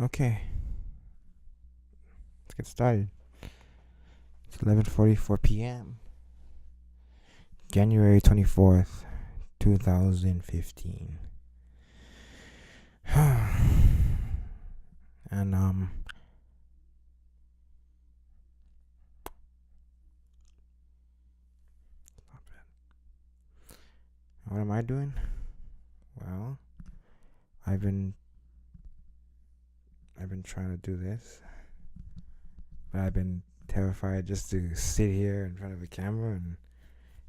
Okay, let's get started. It's 11:44 p.m. January 24th, 2015. And what am I doing? Well, I've been trying to do this, but I've been terrified just to sit here in front of a camera and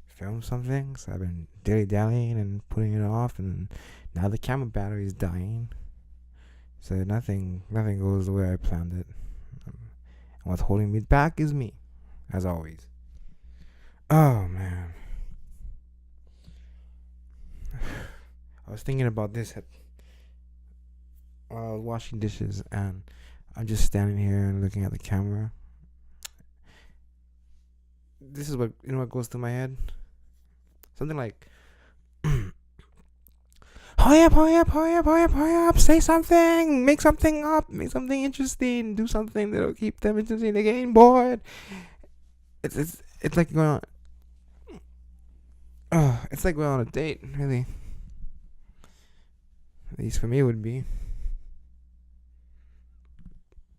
film something. So I've been dilly-dallying and putting it off, and now the camera battery is dying. So nothing goes the way I planned it. And what's holding me back is me, as always. Oh man, I was thinking about this while I was washing dishes, and I'm just standing here and looking at the camera. This is what goes through my head. Something like, hurry up, hurry up, hurry up, hurry up, hurry up, say something, make something up, make something interesting, do something that'll keep them interested. They're getting bored. It's like going on. It's like going on a date, really. At least for me, it would be.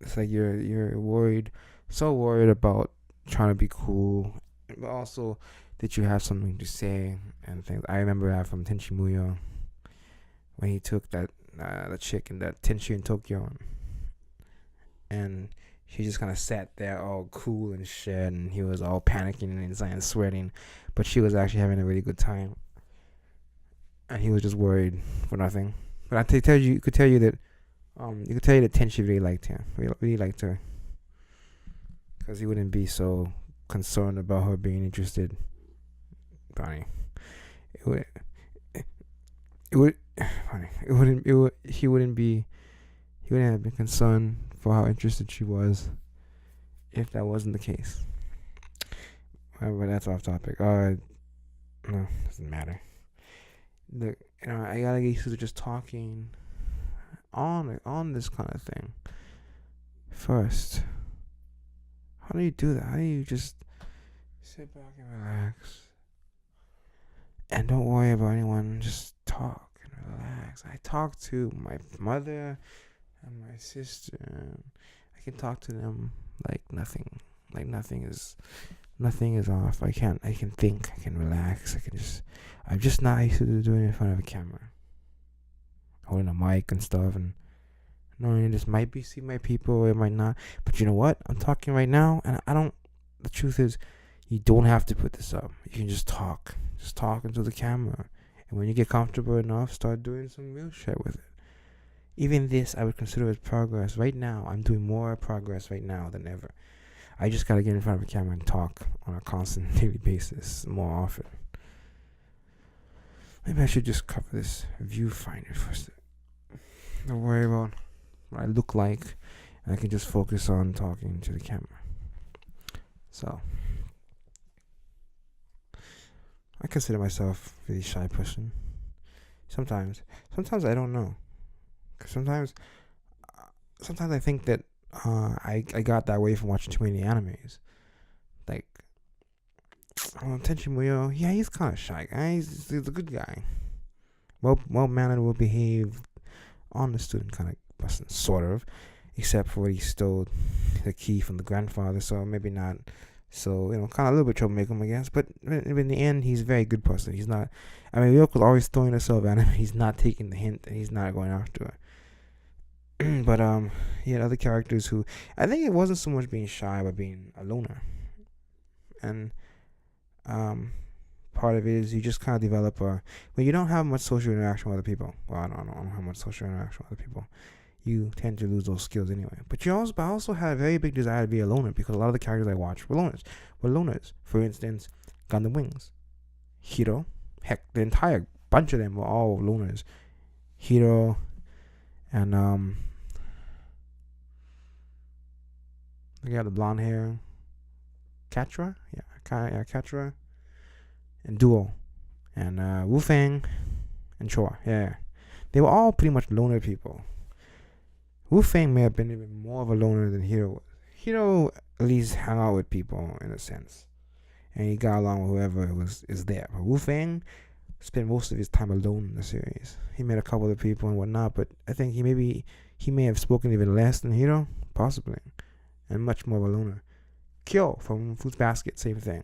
It's like you're worried, so worried about trying to be cool, but also that you have something to say and things. I remember that from Tenchi Muyo when he took that the chick in that Tenchi in Tokyo, and she just kind of sat there all cool and shit, and he was all panicking and sweating, but she was actually having a really good time, and he was just worried for nothing. But I could tell you that Tenchi really liked him, really liked her, because he wouldn't be so concerned about her being interested. Funny, he wouldn't have been concerned for how interested she was if that wasn't the case. But that's off topic. No, doesn't matter. I gotta get used to just talking on this kind of thing first. How do you do that? How do you just sit back and relax and don't worry about anyone? Just talk and relax. I talk to my mother and my sister, and I can talk to them like nothing is off. I can think, I can relax, I'm just not used to doing it in front of a camera, holding a mic and stuff, and knowing this might be see my people or it might not. But you know what? I'm talking right now, and the truth is, you don't have to put this up. You can just talk into the camera, and when you get comfortable enough, start doing some real shit with it. Even this, I would consider as progress. Right now, I'm doing more progress right now than ever. I just gotta get in front of a camera and talk on a constant daily basis more often. Maybe I should just cover this viewfinder first. Don't worry about what I look like, and I can just focus on talking to the camera. So, I consider myself a really shy person. Sometimes I don't know. 'Cause sometimes I think that I got that way from watching too many animes. Like, Tenchi Muyo, yeah, he's kind of shy guy. He's a good guy. Well mannered, well behaved, on the student kind of person, sort of, except for when he stole the key from the grandfather. So maybe not. So kind of a little bit troublemaker, I guess. But in the end, he's a very good person. He's not. I mean, Ryoko's always throwing herself at him. He's not taking the hint, and he's not going after her. But he had other characters who I think it wasn't so much being shy, but being a loner. And part of it is you just kind of develop when you don't have much social interaction with other people. Well, I don't have much social interaction with other people. You tend to lose those skills anyway. But I also had a very big desire to be a loner, because a lot of the characters I watched were loners. For instance, Gundam Wings, Hiro. Heck, the entire bunch of them were all loners. Hiro and the blonde hair, Katra, Katra, and Duo, and Wu Fang, and Chua. Yeah, they were all pretty much loner people. Wu Fang may have been even more of a loner than Hiro was. Hiro at least hung out with people in a sense, and he got along with whoever is there. But Wu Fang spent most of his time alone in the series. He met a couple of people and whatnot, but I think he may have spoken even less than Hiro, possibly, and much more of a loner. Kyo from Fruits Basket, same thing.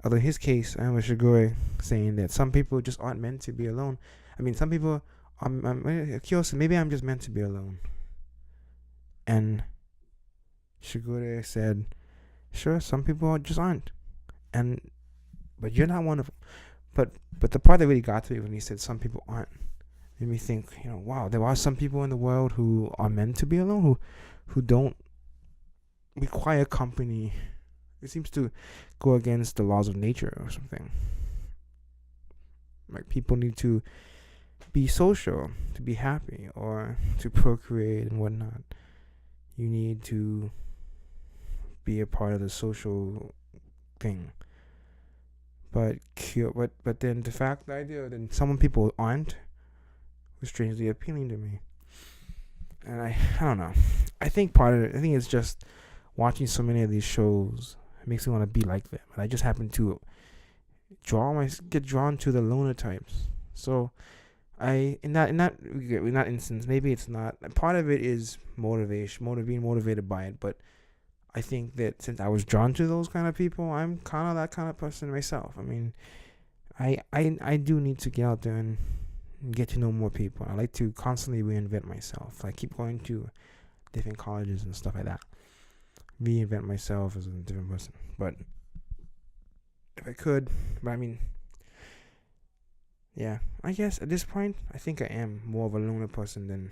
Although in his case, I remember Shigure saying that some people just aren't meant to be alone. I mean, some people, Kyo said, maybe I'm just meant to be alone. And Shigure said, sure, some people just aren't. But you're not one of them. But the part that really got to me when he said some people aren't made me think, wow, there are some people in the world who are meant to be alone, who don't require company. It seems to go against the laws of nature or something. Like, people need to be social to be happy or to procreate and whatnot. You need to be a part of the social thing. But then the idea that some people aren't was strangely appealing to me. And I don't know. I think it's just watching so many of these shows. It makes me want to be like them. And I just happen to get drawn to the loner types. So in that instance, maybe it's not. Part of it is being motivated by it. But I think that since I was drawn to those kind of people, I'm kind of that kind of person myself. I mean, I do need to get out there and get to know more people. I like to constantly reinvent myself. I keep going to different colleges and stuff like that. Reinvent myself as a different person. But if I could, yeah, I guess at this point, I think I am more of a loner person than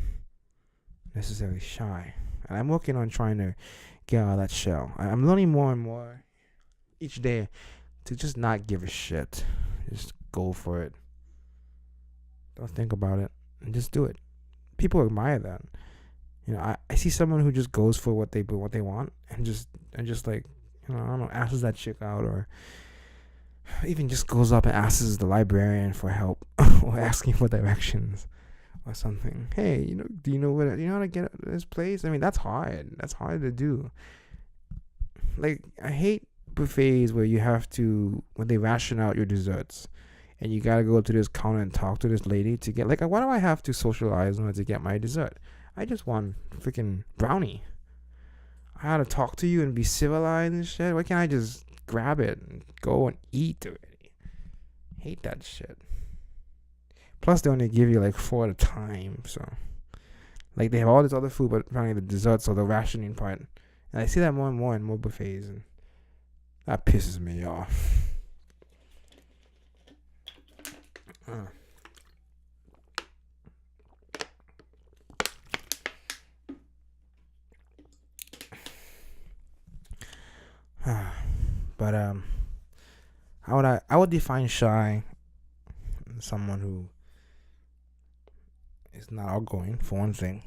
necessarily shy. And I'm working on trying to get out of that shell. I'm learning more and more each day to just not give a shit. Just go for it. Don't think about it and just do it. People admire that. I see someone who just goes for what they want and just like, I don't know, asks that chick out, or even just goes up and asks the librarian for help or asking for directions or something. Hey, do you know how to get to this place? I mean, that's hard. That's hard to do. Like, I hate buffets where you have to, when they ration out your desserts, and you gotta go up to this counter and talk to this lady to get, like, why do I have to socialize in order to get my dessert? I just want freaking brownie. I had to talk to you and be civilized and shit. Why can't I just grab it and go and eat already? Hate that shit. Plus, they only give you like 4 at a time. So, like, they have all this other food, but apparently the desserts or the rationing part. And I see that more and more in more buffets, and that pisses me off. But I would define shy as someone who is not outgoing, for one thing.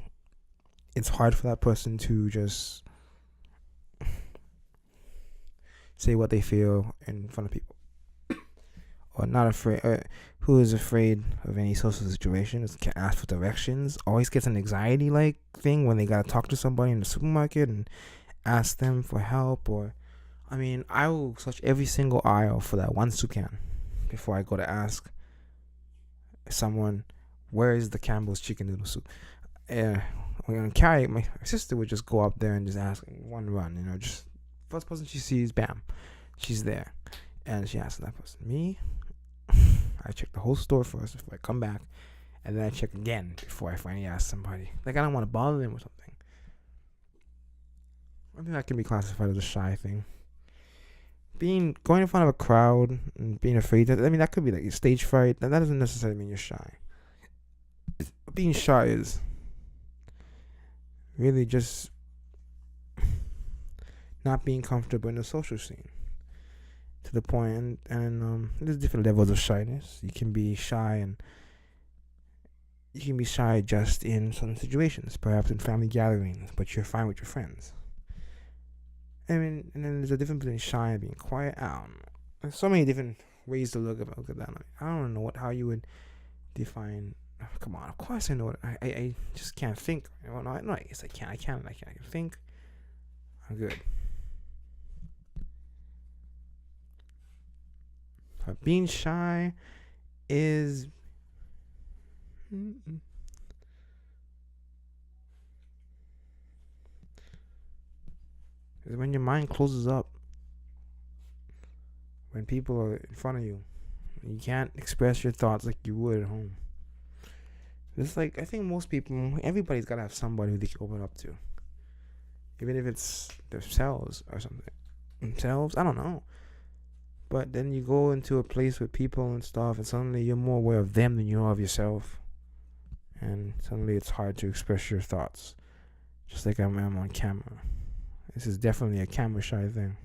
It's hard for that person to just say what they feel in front of people, or not afraid, who is afraid of any social situation, can't ask for directions, always gets an anxiety like thing when they gotta talk to somebody in the supermarket and ask them for help. Or, I mean, I will search every single aisle for that one soup can before I go to ask someone, where is the Campbell's chicken noodle soup? When Carrie, my sister, would just go up there and just ask one run, just first person she sees, bam, she's there, and she asks that person. Me, I check the whole store first before I come back, and then I check again before I finally ask somebody. Like, I don't want to bother them or something. I think that can be classified as a shy thing. Going in front of a crowd and being afraid, that could be like a stage fright. That doesn't necessarily mean you're shy. Being shy is really just not being comfortable in the social scene. To the point, and there's different levels of shyness. You can be shy just in some situations, perhaps in family gatherings, but you're fine with your friends. I mean, and then there's a difference between shy and being quiet. I don't know. There's so many different ways to look at that. I don't know how you would define Come on, of course I know it. I just can't think. Well, no, I guess I can. I can think. I'm good. But being shy is when your mind closes up. When people are in front of you, you can't express your thoughts like you would at home. It's like, I think most people, everybody's gotta have somebody who they can open up to, even if it's themselves or something. Themselves, I don't know. But then you go into a place with people and stuff, and suddenly you're more aware of them than you are of yourself. And suddenly it's hard to express your thoughts, just like I'm on camera. This is definitely a camera shy thing.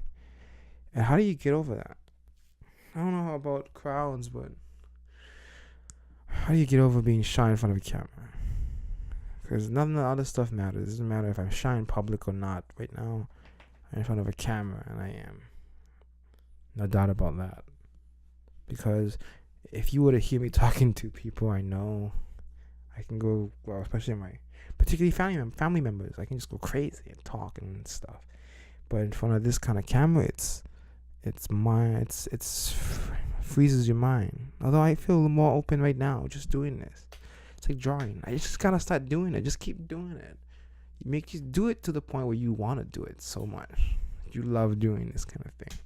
And how do you get over that? I don't know about crowds, but how do you get over being shy in front of a camera? Because none of the other stuff matters. It doesn't matter if I'm shy in public or not. Right now, I'm in front of a camera, and I am. No doubt about that. Because if you were to hear me talking to people I know, I can go, well, especially particularly family members, I can just go crazy and talk and stuff. But in front of this kind of camera, it's freezes your mind. Although I feel more open right now just doing this. It's like drawing. I just gotta start doing it. Just keep doing it. You do it to the point where you want to do it so much. You love doing this kind of thing.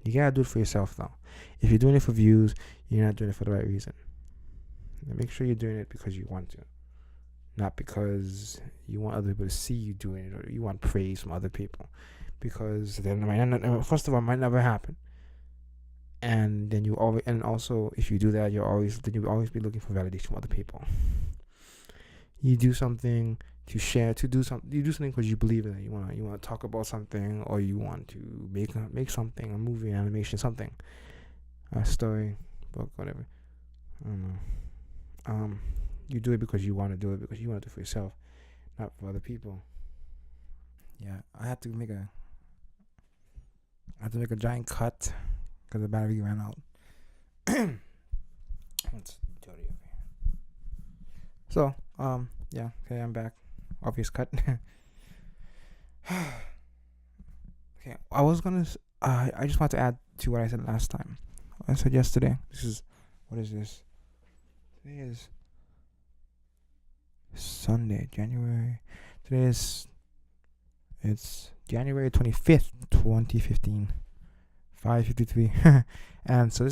You gotta do it for yourself though. If you're doing it for views, you're not doing it for the right reason. Make sure you're doing it because you want to, not because you want other people to see you doing it or you want praise from other people. Because then first of all, it might never happen. And then also if you do that, you'll always be looking for validation from other people. You do something to share, you do something because you believe in it. You want to talk about something, or you want to make something, a movie, an animation, something, a story, book, whatever. I don't know. You do it because you want to do it, because you want to do it for yourself, not for other people. Yeah, I had to make a giant cut because the battery ran out. It's dirty over here. So, yeah, okay, I'm back. Obvious cut. Okay, I just want to add to what I said last time. I said yesterday. What is this? Today is Sunday, it's January 25th, 2015. 5:53. And so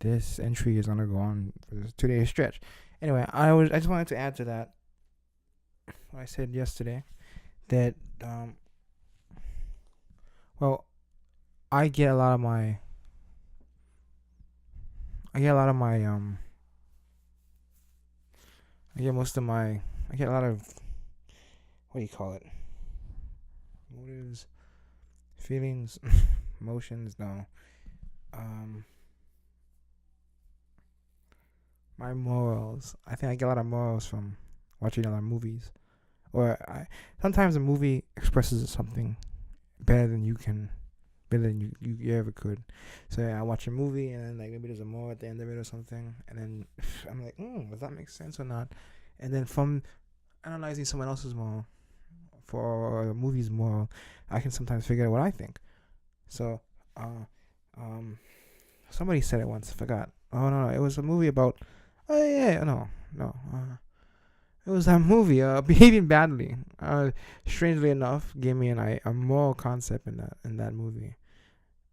this entry is gonna go on for this 2-day stretch. Anyway, I just wanted to add to that what I said yesterday, that I get a lot of what do you call it? Motives, feelings, emotions. No, my morals. I think I get a lot of morals from watching a lot of movies, or sometimes a movie expresses something better than you ever could. So yeah, I watch a movie and then like maybe there's a moral at the end of it or something, and then I'm like, does that make sense or not? And then from analyzing someone else's moral for a movie's moral, I can sometimes figure out what I think. So, somebody said it once. I forgot. Oh no, it was a movie about. Oh yeah, no. It was that movie, Behaving Badly. Strangely enough, gave me a moral concept in that movie.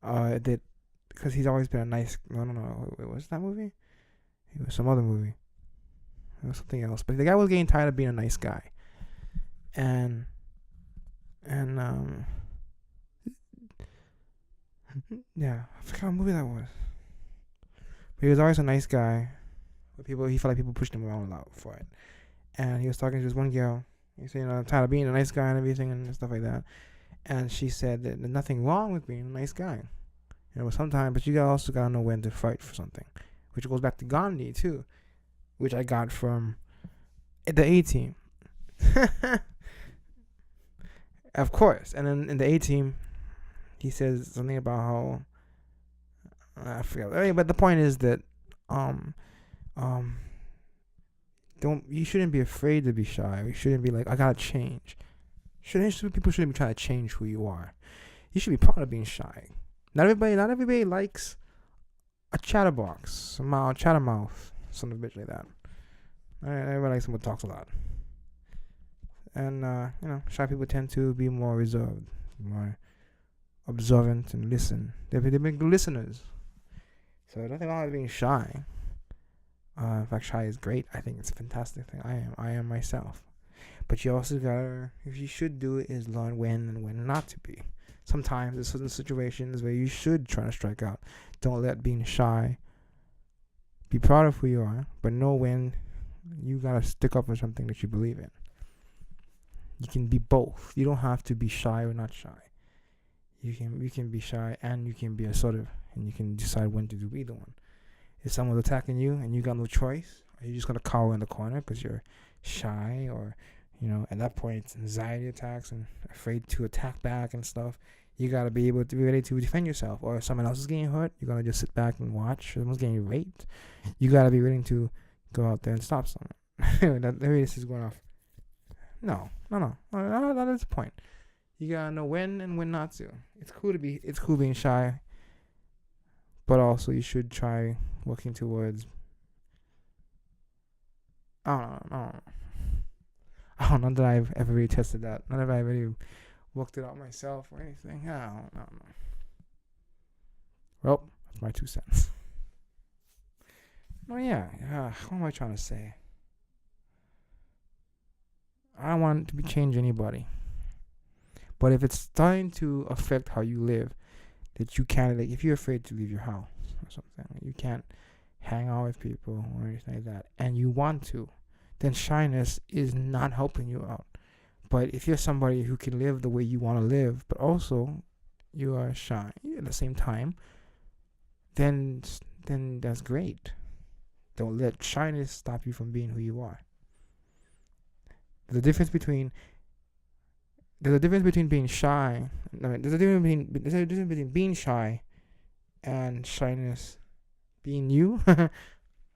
It did, because he's always been a nice. No. Wait, what's that movie? It was some other movie. It was something else. But the guy was getting tired of being a nice guy, and yeah, I forgot what movie that was. But he was always a nice guy. But he felt like people pushed him around a lot for it. And he was talking to this one girl. He said, I'm tired of being a nice guy and everything and stuff like that. And she said that there's nothing wrong with being a nice guy. Sometimes, but you also gotta know when to fight for something, which goes back to Gandhi too, which I got from the A-Team. Of course. And then in the A-Team, he says something about I forget. I mean, but the point is that um um you shouldn't be afraid to be shy. You shouldn't be like, I gotta change. People shouldn't be trying to change who you are. You should be proud of being shy. Not everybody likes a chatterbox, a chattermouth, some bitch like that. Everybody likes someone who talks a lot. And shy people tend to be more reserved, more observant, and listen. They're big listeners. So nothing wrong with being shy. In fact, shy is great. I think it's a fantastic thing. I am myself. But you also gotta, if you should do it, is learn when and when not to be. Sometimes there's certain situations where you should try to strike out. Don't let being shy. Be proud of who you are, but know when you gotta stick up for something that you believe in. You can be both. You don't have to be shy or not shy. You can be shy and you can be assertive, and you can decide when to do either one. If someone's attacking you and you got no choice, are you just gonna cower in the corner because you're shy, or at that point it's anxiety attacks and afraid to attack back and stuff? You gotta be able to be ready to defend yourself. Or if someone else is getting hurt, you're gonna just sit back and watch. Someone's getting raped, you gotta be willing to go out there and stop someone. Maybe this is going off. No, that is the point. You gotta know when and when not to. It's cool being shy, but also you should try working towards. I don't know that I've ever really tested that. Not that I've really worked it out myself or anything. I don't know. Well, that's my 2 cents. Oh yeah. What am I trying to say? I don't want to change anybody. But if it's starting to affect how you live, that you can't, like, if you're afraid to leave your house or something, you can't hang out with people or anything like that, and you want to, then shyness is not helping you out. But if you're somebody who can live the way you want to live, but also you are shy at the same time, then that's great. Don't let shyness stop you from being who you are. There's a difference between being shy. There's a difference between being shy and shyness being you.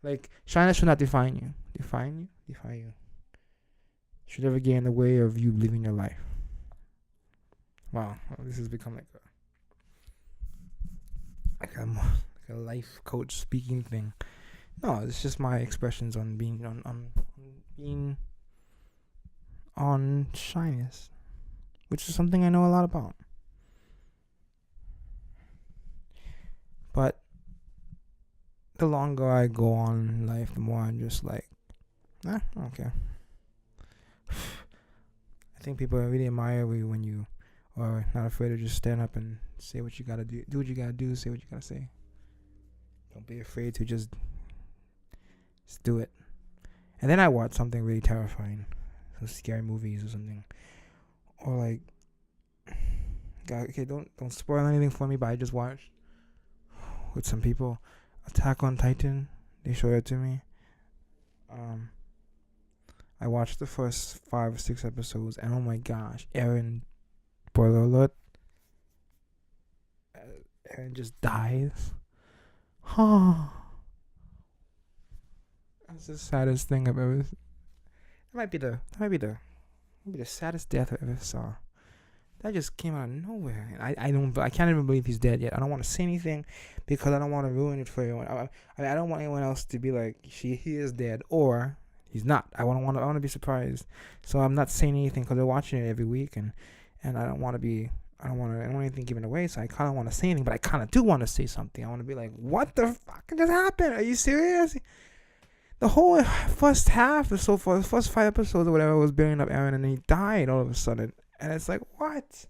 Like, shyness should not define you. Define you. Should never get in the way of you living your life. Wow, this has become like a life coach speaking thing. No, it's just my expressions on being on shyness, which is something I know a lot about. But the longer I go on in life, the more I'm just like, okay. I think people really admire you when you are not afraid to just stand up and say what you gotta do what you gotta do, say what you gotta say. Don't be afraid to just do it. And then I watch something really terrifying, some scary movies or something, or like, okay, don't spoil anything for me, but I just watched with some people Attack on Titan. They showed it to me. I watched the first 5 or 6 episodes, and oh my gosh, Eren, spoiler alert, Eren just dies. That's the saddest thing I've ever. That might be the saddest death I ever saw. That just came out of nowhere. I can't even believe he's dead yet. I don't want to say anything because I don't want to ruin it for everyone. I don't want anyone else to be like, he is dead, or he's not. I want to be surprised. So I'm not saying anything because they're watching it every week, and I don't want anything given away. So I kind of want to say anything, but I kind of do want to say something. I want to be like, what the fuck just happened? Are you serious? The whole first half, the first 5 episodes or whatever was building up Eren, and he died all of a sudden. And it's like, what?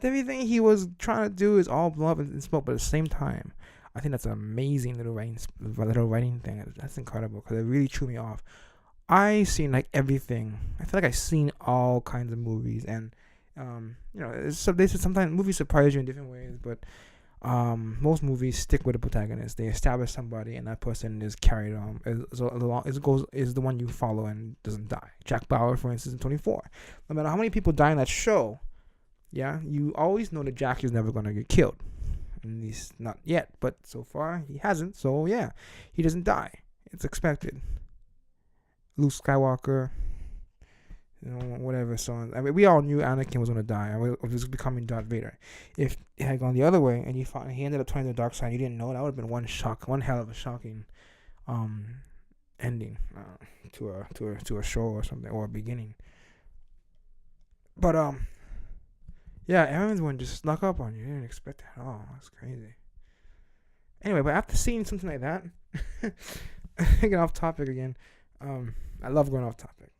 Everything he was trying to do is all blow up and smoke, but at the same time, I think that's an amazing little writing thing. That's incredible because it really threw me off. I seen like everything. I feel like I've seen all kinds of movies, and they said sometimes movies surprise you in different ways, but most movies stick with the protagonist. They establish somebody, and that person is carried on is the one you follow and doesn't die. Jack Bauer, for instance, in 24. No matter how many people die in that show, yeah, you always know that Jack is never gonna get killed. At least not yet, but so far he hasn't. So yeah, he doesn't die. It's expected. Luke Skywalker, whatever. So I mean, we all knew Anakin was gonna die. I was becoming Darth Vader. If it had gone the other way and he ended up turning to the dark side, you didn't know, that would have been one hell of a shocking, ending to a show or something, or a beginning. But yeah, everyone just snuck up on you. You didn't expect that at all. That's crazy. Anyway, but after seeing something like that, getting off topic again. I love going off topic.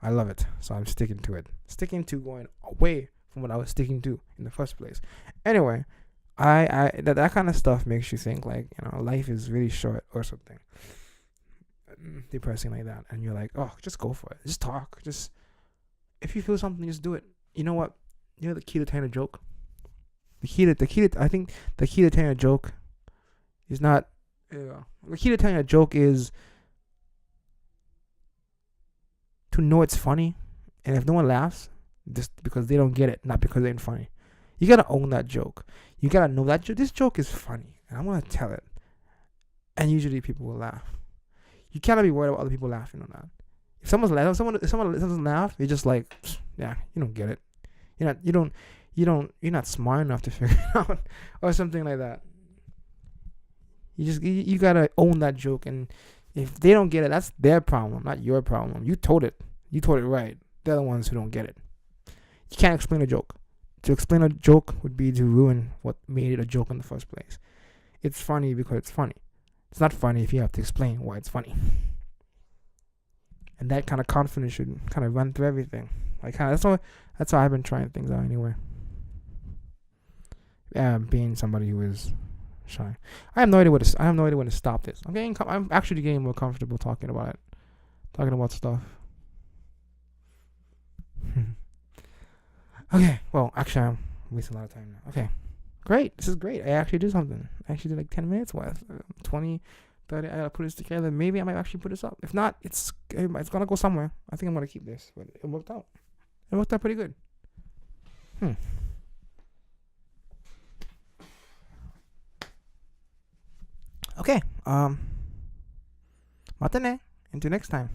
I love it. So I'm sticking to it. Sticking to going away from what I was sticking to in the first place. Anyway, that kind of stuff makes you think like, life is really short or something. Depressing like that. And you're like, oh, just go for it. Just talk. Just, if you feel something, just do it. You know what? You know the key to telling a joke? I think the key to telling a joke is not, the key to telling a joke is to know it's funny, and if no one laughs, just because they don't get it, not because it ain't funny. You gotta own that joke. You gotta know that this joke is funny, and I'm gonna tell it. And usually people will laugh. You cannot be worried about other people laughing or not. If someone doesn't laugh, you're just like, yeah, you don't get it. You're not smart enough to figure it out, or something like that. You gotta own that joke, and if they don't get it, that's their problem, not your problem. You told it right. They're the ones who don't get it. You can't explain a joke. To explain a joke would be to ruin what made it a joke in the first place. It's funny because it's funny. It's not funny if you have to explain why it's funny. And that kind of confidence should kind of run through everything. That's how I've been trying things out anyway. Being somebody who is shy. I have no idea when to stop this. I'm actually getting more comfortable talking about it. Talking about stuff. Okay, well, actually, I'm wasting a lot of time now. Okay, great. This is great. I actually did something. I actually did like 10 minutes worth. 20, 30. I gotta put this together. Maybe I might actually put this up. If not, it's gonna go somewhere. I think I'm gonna keep this. But it worked out. It worked out pretty good. Okay. Matane. Until next time.